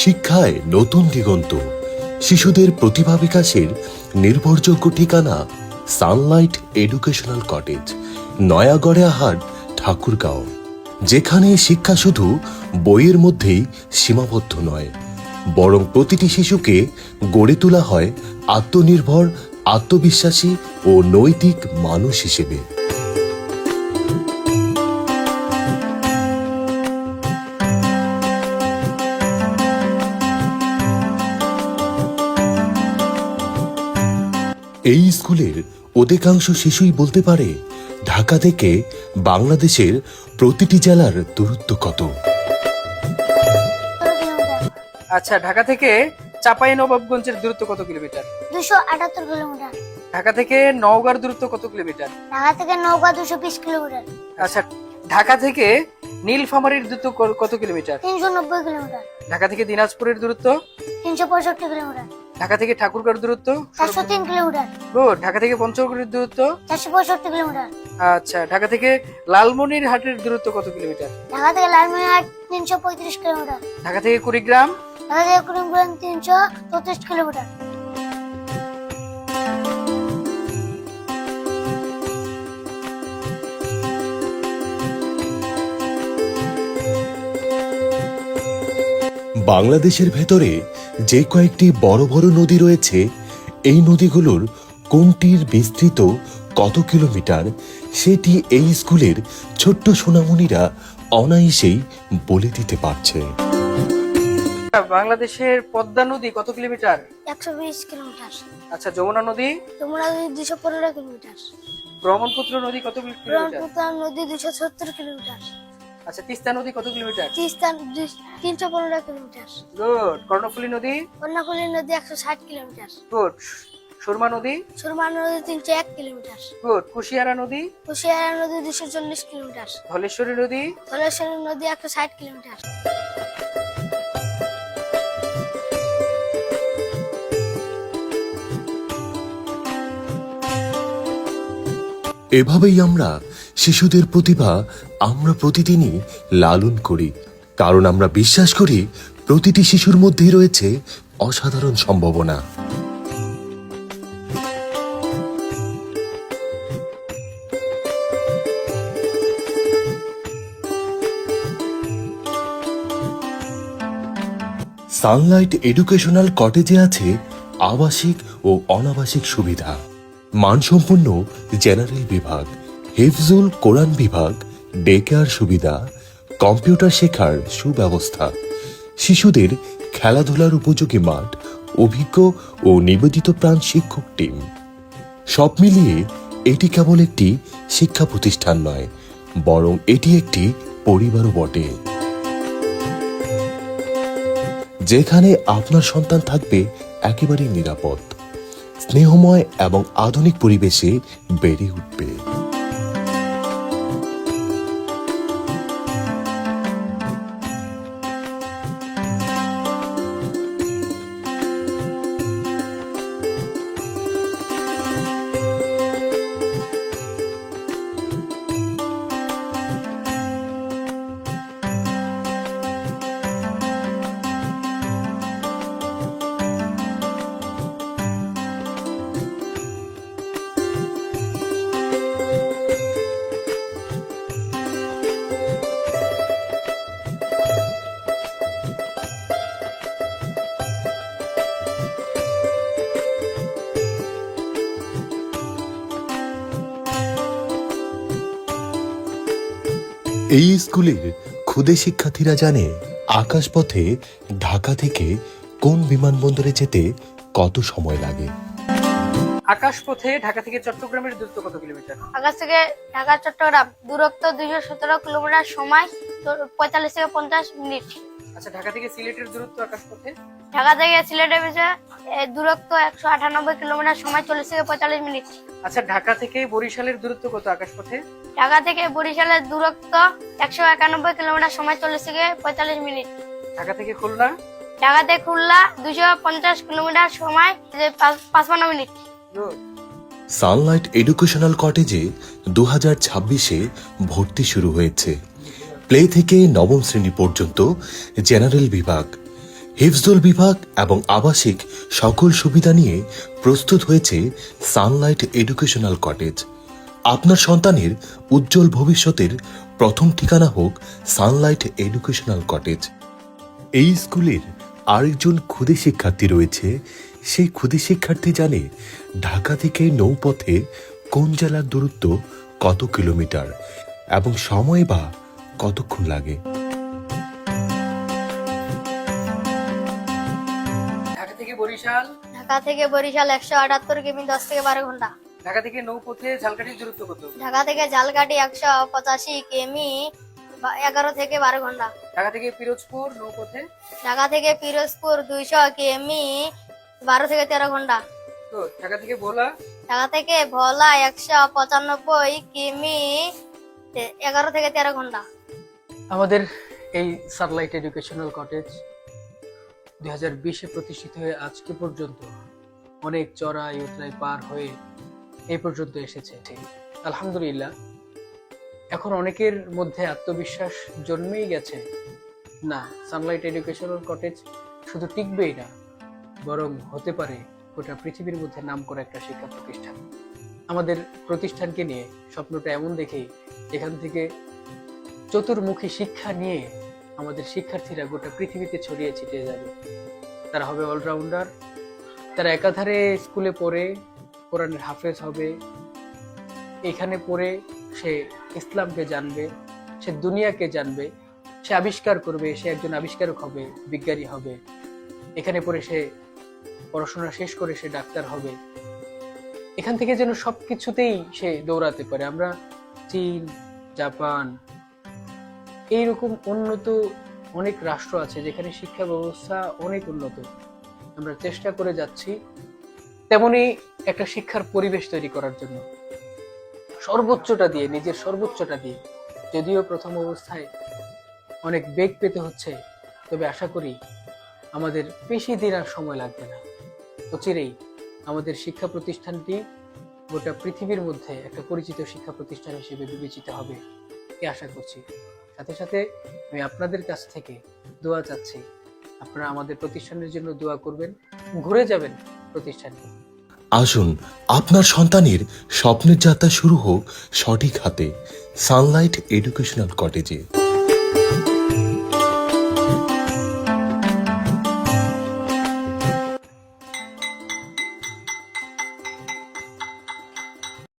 শিক্ষায় নতুন দিগন্ত, শিশুদের প্রতিভা বিকাশের নির্ভরযোগ্য ঠিকানা সানলাইট এডুকেশনাল কটেজ, নয়াগড়িয়া হাট, ঠাকুরগাঁও। যেখানে শিক্ষা শুধু বইয়ের মধ্যেই সীমাবদ্ধ নয়, বরং প্রতিটি শিশুকে গড়ে তোলা হয় আত্মনির্ভর, আত্মবিশ্বাসী ও নৈতিক মানুষ হিসেবে। এই স্কুলের অধিকাংশ শিশুই বলতে পারে ঢাকা থেকে বাংলাদেশের প্রতিটি জেলার দূরত্ব কত। আচ্ছা, ঢাকা থেকে চাঁপাইনবাবগঞ্জের দূরত্ব কত কিলোমিটার? 278 কিলোমিটার। ঢাকা থেকে নওগাঁর দূরত্ব কত কিলোমিটার? ঢাকা থেকে নওগাঁ 220 কিলোমিটার। আচ্ছা, ঢাকা থেকে নীলফামারীর দূরত্ব কত কিলোমিটার? 390 কিলোমিটার। ঢাকা থেকে দিনাজপুরের দূরত্ব? 365 কিলোমিটার। ঢাকা থেকে ঠাকুরগাঁওর দূরত্ব? 403 কিলোমিটার। গুড। ঢাকা থেকে পঞ্চগড়ের দূরত্ব? 465 কিলোমিটার। আচ্ছা, ঢাকা থেকে লালমনিরহাটের দূরত্ব কত কিলোমিটার? ঢাকা থেকে লালমনিরহাট 335 কিলোমিটার। ঢাকা থেকে কুড়িগ্রাম? ঢাকা থেকে কুড়িগ্রাম 334 কিলোমিটার। বাংলাদেশের ভেতরে যে কয়েকটি বড় বড় নদী রয়েছে, এই নদীগুলোর কোনটির বিস্তৃত কত কিলোমিটার সেটি এই স্কুলের ছোট্ট সোনামণিরা অনায়াসেই বলে দিতে পারছে। বাংলাদেশের পদ্মা নদী কত কিলোমিটার? 120 কিলোমিটার। আচ্ছা, যমুনা নদী? যমুনা নদী 215 কিলোমিটার। ব্রহ্মপুত্র নদী কত কিলোমিটার? ব্রহ্মপুত্র নদী 270 কিলোমিটার। আচ্ছা, তিস্তা নদী কত kilometre? Teesta 315 kilometre. Good. Karnaphuli নদী? কর্ণফুলী নদী 160 কিলোমিটার। গুড। সুরমা নদী? সুরমা নদী 301 কিলোমিটার। গুড। কুশিয়ারা নদী? কুশিয়ারা নদী 240 কিলোমিটার। ধলেশ্বরী নদী? ধলেশ্বরী নদী 160 কিলোমিটার। এভাবেই আমরা শিশুদের প্রতিভা আমরা প্রতিদিনই লালন করি, কারণ আমরা বিশ্বাস করি প্রতিটি শিশুর মধ্যেই রয়েছে অসাধারণ সম্ভাবনা। সানলাইট এডুকেশনাল কটেজে আছে আবাসিক ও অনাবাসিক সুবিধা, মানসম্পন্ন জেনারেল বিভাগ, হিফজুল কোরআন বিভাগ, ডে কেয়ার সুবিধা, কম্পিউটার শেখার সুব্যবস্থা, শিশুদের খেলাধুলার উপযোগী মাঠ, অভিজ্ঞ ও নিবেদিত প্রাণ শিক্ষক টিম। সব মিলিয়ে এটি কেবল একটি শিক্ষা প্রতিষ্ঠান নয়, বরং এটি একটি পরিবারও বটে, যেখানে আপনার সন্তান থাকবে একেবারেই নিরাপদ, স্নেহময় এবং আধুনিক পরিবেশে বেড়ে উঠবে। এই স্কুলের ক্ষুদে শিক্ষার্থীরা জানে আকাশপথে ঢাকা থেকে কোন বিমানবন্দরে যেতে কত সময় লাগে। আকাশপথে ঢাকা থেকে চট্টগ্রামের দূরত্ব কত কিলোমিটার? আকাশ থেকে ঢাকা চট্টগ্রাম দূরত্ব 217 কিলোমিটার, সময় 45 থেকে 50 মিনিট। আচ্ছা, ঢাকা থেকে সিলেটের দূরত্ব আকাশপথে? ঢাকা থেকে সিলেটের দূরত্ব 198 কিলোমিটার, সময় 40 থেকে 45 মিনিট। আচ্ছা, ঢাকা থেকে বরিশালের দূরত্ব কত আকাশপথে? ঢাকা থেকে বরিশালের দূরত্ব 191 কিলোমিটার, সময় 40 থেকে 45 মিনিট। ঢাকা থেকে খুলনা? ঢাকা থেকে খুলনা 250 কিলোমিটার, সময় 55 মিনিট। সানলাইট এডুকেশনাল কটেজে 2026-এ ভর্তি শুরু হয়েছে। প্লে থেকে নবম শ্রেণী পর্যন্ত জেনারেল বিভাগ, হিফজুল বিভাগ এবং আবাসিক সকল সুবিধা নিয়ে প্রস্তুত হয়েছে সানলাইট এডুকেশনাল কটেজ। আপনার সন্তানের উজ্জ্বল ভবিষ্যতের প্রথম ঠিকানা হোক সানলাইট এডুকেশনাল কটেজ। এই স্কুলের আরেকজন ক্ষুদে শিক্ষার্থী রয়েছে। সেই ক্ষুদে শিক্ষার্থী জানে ঢাকা থেকে নৌপথে কোন জেলার দূরত্ব কত কিলোমিটার এবং সময় বা কতক্ষণ লাগে। ঢাকা থেকে বরিশাল, ঢাকা থেকে বরিশাল 178 কিমি 10 থেকে 12 ঘন্টা। ঢাকা থেকে নৌপথে ঝালকাঠির দূরত্ব কত? ঢাকা থেকে ঝালকাঠি 185 কিমি 11 থেকে 12 ঘন্টা। ঢাকা থেকে পিরোজপুর নৌপথে, ঢাকা থেকে পিরোজপুর 200 কিমি 12 থেকে 13 ঘন্টা। তো ঢাকা থেকে ভোলা, ঢাকা থেকে ভোলা 195 কিমি 11 থেকে 13 ঘন্টা। আমাদের এই সানলাইট এডুকেশনাল কটেজ 2020-এ প্রতিষ্ঠিত হয়ে আজকে পর্যন্ত অনেক চড়াই উতরাই পার হয়ে এই পর্যন্ত এসেছে। আলহামদুলিল্লাহ, এখন অনেকের মধ্যে আত্মবিশ্বাস জন্মেই গেছে, না সানলাইট এডুকেশনাল কটেজ শুধু টিকবেই না, বরং হতে পারে গোটা পৃথিবীর মধ্যে নামকরা একটা শিক্ষা প্রতিষ্ঠান। আমাদের প্রতিষ্ঠানকে নিয়ে স্বপ্নটা এমন দেখেই এখান থেকে চতুর্মুখী শিক্ষা নিয়ে আমাদের শিক্ষার্থীরা গোটা পৃথিবীতে ছড়িয়ে ছিটিয়ে যাবে। তারা হবে অলরাউন্ডার, তারা একাধারে স্কুলে পড়ে কোরআনের হাফেজ হবে, এখানে পড়ে সে ইসলামকে জানবে, সে দুনিয়াকে জানবে, সে আবিষ্কার করবে, সে একজন আবিষ্কারক হবে, বিজ্ঞানী হবে। এখানে পড়ে সে পড়াশোনা শেষ করে সে ডাক্তার হবে। এখান থেকে যেন সবকিছুতেই সে দৌড়াতে পারে। আমরা চীন, জাপান, এইরকম উন্নত অনেক রাষ্ট্র আছে যেখানে শিক্ষা ব্যবস্থা অনেক উন্নত। আমরা চেষ্টা করে যাচ্ছি তেমনি একটা শিক্ষার পরিবেশ তৈরি করার জন্য সর্বোচ্চটা দিয়ে, নিজের সর্বোচ্চটা দিয়ে। যদিও প্রথম অবস্থায় অনেক বেগ পেতে হচ্ছে, তবে আশা করি আমাদের বেশি দিন আর সময় লাগবে না। অচিরেই আমাদের শিক্ষা প্রতিষ্ঠানটি গোটা পৃথিবীর মধ্যে একটা পরিচিত শিক্ষা প্রতিষ্ঠান হিসেবে বিবেচিত হবে এ আশা করছি। সাথে সাথে আমি আপনাদের কাছ থেকে দোয়া চাচ্ছি, আপনারা আমাদের প্রতিষ্ঠানের জন্য দোয়া করবেন, ঘুরে যাবেন প্রতিষ্ঠানটি। আসুন আপনার সন্তানের স্বপ্নের যাত্রা শুরু হোক সঠিক হাতে সানলাইট এডুকেশনাল কটেজে।